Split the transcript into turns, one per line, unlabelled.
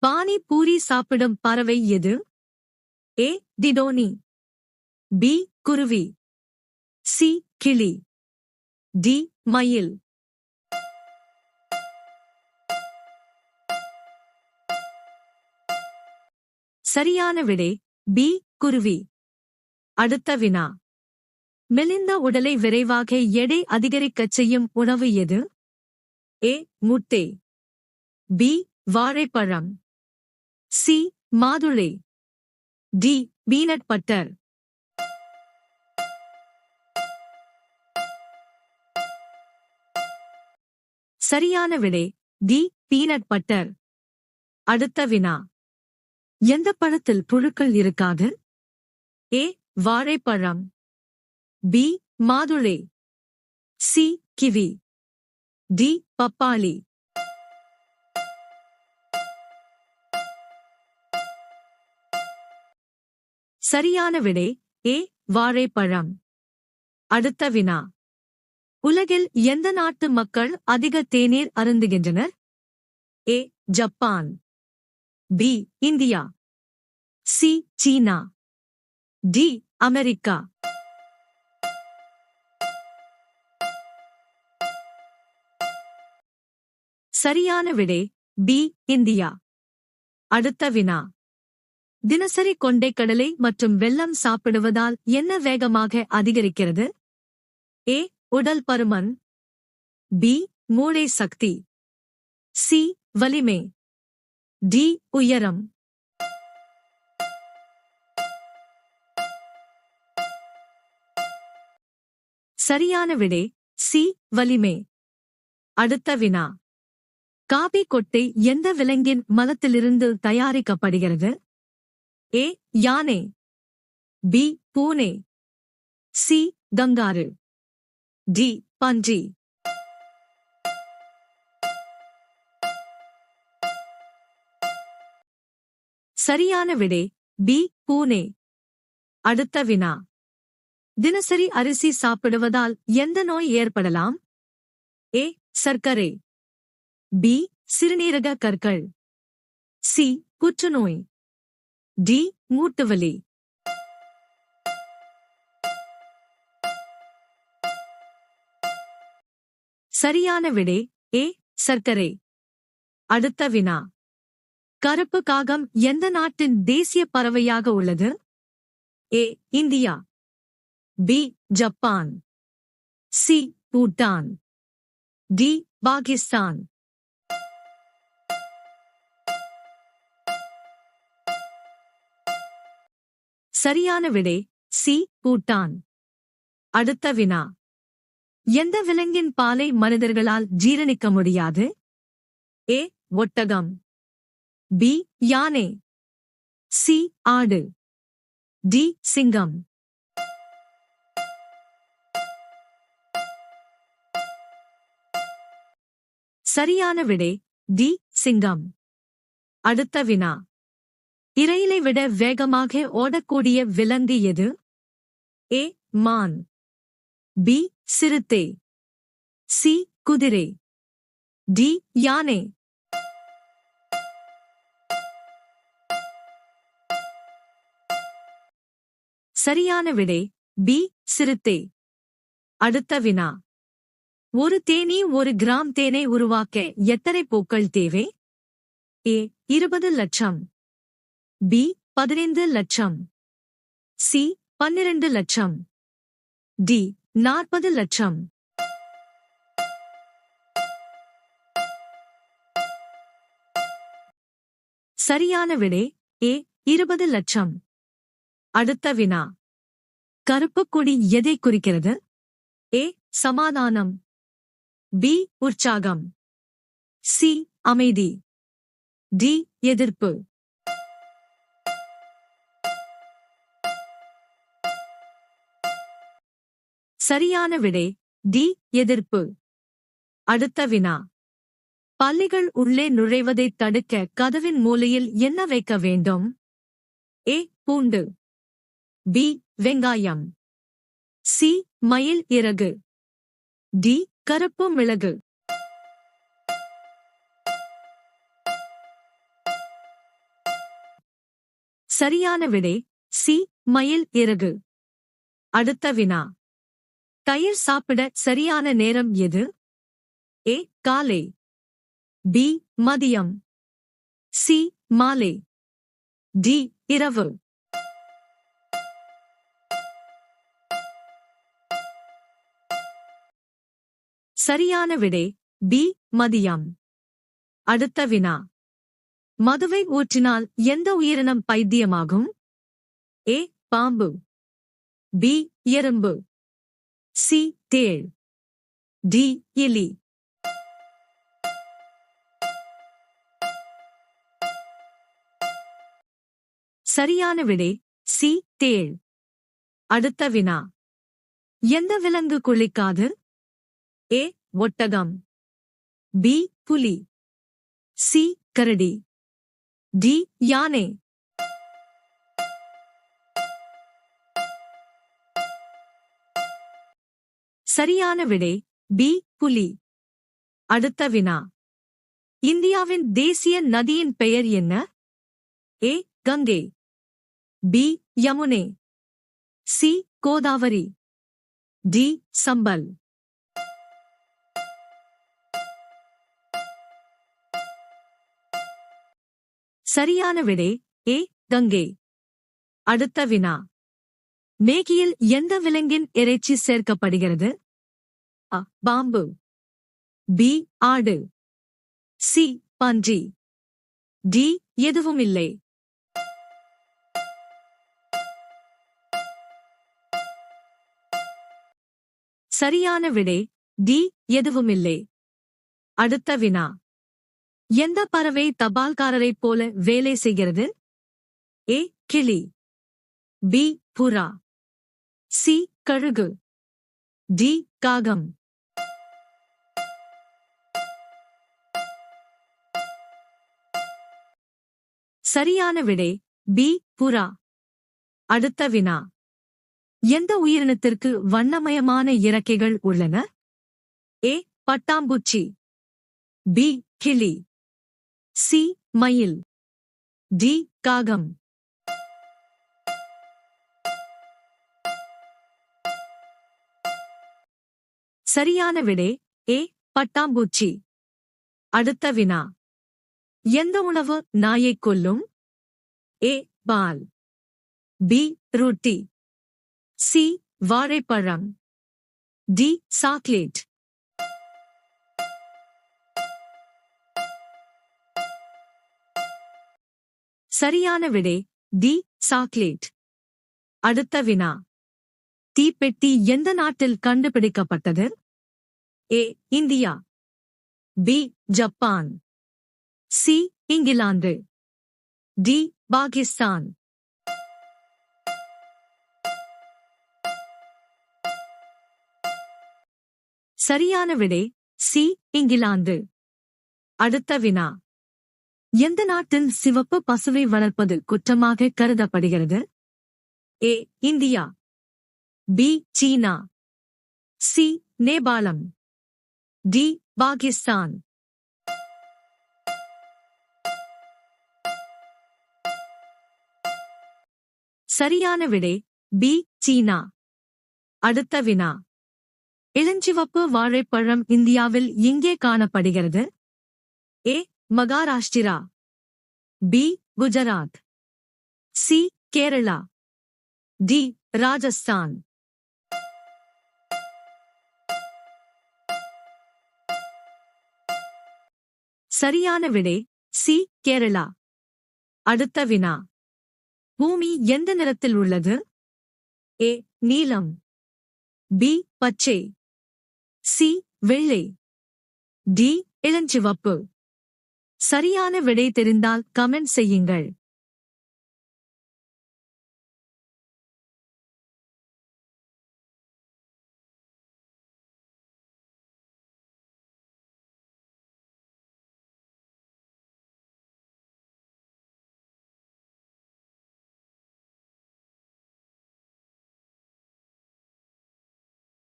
பானி பூரி சாப்பிடும் பறவை எது? ஏ டிடோனி, பி குருவி, சி கிளி, டி மயில். சரியான விடை பி குருவி. அடுத்த வினா. மெலிந்த உடலை விரைவாக எடை அதிகரிக்கச் செய்யும் உணவு எது? ஏ முட்டை, பி வாழைப்பழம், சி மாதுளை, டி பீனட் பட்டர். சரியான விடை டி பீனட் பட்டர். அடுத்த வினா. எந்த பழத்தில் புழுக்கள் இருக்காது? ஏ வாழைப்பழம், பி மாதுளை, சி கிவி, டி பப்பாளி. சரியான விடை ஏ வாழைப்பழம். அடுத்த வினா. உலகில் எந்த நாட்டு மக்கள் அதிக தேநீர் அருந்துகின்றனர்? A Japan, B India, C சீனா, டி அமெரிக்கா. சரியான விடை பி இந்தியா. அடுத்த வினா. தினசரி கொண்டைக்கடலை மற்றும் வெல்லம் சாப்பிடுவதால் என்ன வேகமாக அதிகரிக்கிறது? ஏ உடல் பருமன், பி மூளை சக்தி, சி வலிமை, டி உயரம். சரியான விடை சி வலிமை. அடுத்த வினா. காபி கொட்டை எந்த விலங்கின் மலத்திலிருந்து தயாரிக்கப்படுகிறது? ஏ யானை, பி பூனை, சி கங்காரு, டி பன்றி. சரியான விடை பி பூனை. அடுத்த வினா. தினசரி அரிசி சாப்பிடுவதால் எந்த நோய் ஏற்படலாம்? ஏ சர்க்கரை, பி சிறுநீரக கற்கள், சி புற்றுநோய், டி மூட்டுவலி. சரியான விடை ஏ சர்க்கரை. அடுத்த வினா. கருப்பு காகம் எந்த நாட்டின் தேசிய பறவையாக உள்ளது? A India, B Japan, C Bhutan, D Pakistan. சரியான விடை சி பூட்டான். அடுத்த வினா. எந்த விலங்கின் பாலை மனிதர்களால் ஜீரணிக்க முடியாது? ஏ ஒட்டகம், பி யானை, சி ஆடு, டி சிங்கம். சரியான விடை டி சிங்கம். அடுத்த வினா. இரையிலை விட வேகமாக ஓடக்கூடிய விலங்கு எது? ஏ மான், பி சிறுத்தை, சி குதிரை, டி யானை. சரியான விடை பி சிறுத்தை. அடுத்த வினா. ஒரு தேனீ ஒரு கிராம் தேனை உருவாக்க எத்தனை பூக்கள் தேவை? ஏ 20 லட்சம், பி 15 லட்சம், சி 12 லட்சம், டி 40 லட்சம். சரியான விடை ஏ 20 லட்சம். அடுத்த வினா. கருப்பு கொடி எதை குறிக்கிறது? ஏ சமாதானம், பி உற்சாகம், சி அமைதி, டி எதிர்ப்பு. சரியான விடை டி எதிர்ப்பு. அடுத்த வினா. பல்லிகள் உள்ளே நுழைவதைத் தடுக்க கதவின் மூலையில் என்ன வைக்க வேண்டும்? ஏ பூண்டு, பி வெங்காயம், சி மயில் இறகு, டி கருப்பு மிளகு. சரியான விடை சி மயில் இறகு. அடுத்த வினா. தயிர் சாப்பிட சரியான நேரம் எது? ஏ காலை, பி மதியம், சி மாலை, டி இரவு. சரியான விடை பி மதியம். அடுத்த வினா. மதுவை ஊற்றினால் எந்த உயிரினம் பைத்தியமாகும்? ஏ பாம்பு, பி எறும்பு, சி தேள், டி எலி. சரியான விடை சி தேள். அடுத்த வினா. எந்த விலங்கு குளிக்காது? ஏ ஒட்டகம், பி புலி, சி கரடி, டி யானை. சரியான விடை பி புலி. அடுத்த வினா. இந்தியாவின் தேசிய நதியின் பெயர் என்ன? A Ganga, B Yamuna, C Godavari, D Chambal. சரியான விடை ஏ கங்கை. அடுத்த வினா. மேகியில் எந்த விலங்கின் இறைச்சி சேர்க்கப்படுகிறது? அ பாம்பு, பி ஆடு, சி பன்றி, டி எதுவுமில்லை. சரியான விடை டி எதுவுமில்லை. அடுத்த வினா. எந்த பறவை தபால்காரரைப் போல வேலை செய்கிறது? ஏ கிளி, பி புறா, சி கழுகு, டி காகம். சரியான விடை பி புறா. அடுத்த வினா. எந்த உயிரினத்திற்கு வண்ணமயமான இறக்கைகள் உள்ளன? ஏ பட்டாம்பூச்சி, பி கிளி, சி மயில், டி காகம். சரியான விடை ஏ பட்டாம்பூச்சி. அடுத்த வினா. எந்த உணவு நாயைக் கொல்லும்? ஏ பால், பி ரொட்டி, சி வாழைப்பழம், டி சாக்லேட். சரியான விடை டி சாக்லேட். அடுத்த வினா. தீப்பெட்டி எந்த நாட்டில் கண்டுபிடிக்கப்பட்டது? A India, B Japan, C England, D Pakistan. சரியான விடை சி இங்கிலாந்து. அடுத்த வினா. எந்த நாட்டில் சிவப்பு பசுவை வளர்ப்பது குற்றமாக கருதப்படுகிறது? A India, B China, C நேபாளம், டி பாகிஸ்தான். சரியான விடை பி சீனா. அடுத்த வினா. இளஞ்சிவப்பு வாழைப்பழம் இந்தியாவில் எங்கே காணப்படுகிறது? A Maharashtra, B Gujarat, C Kerala, D Rajasthan. சரியான விடை சி கேரளா. அடுத்த வினா. பூமி எந்த நிறத்தில் உள்ளது? ஏ நீலம், பி பச்சை, சி வெள்ளை, டி இளஞ்சிவப்பு. சரியான விடை தெரிந்தால் கமெண்ட் செய்யுங்கள்.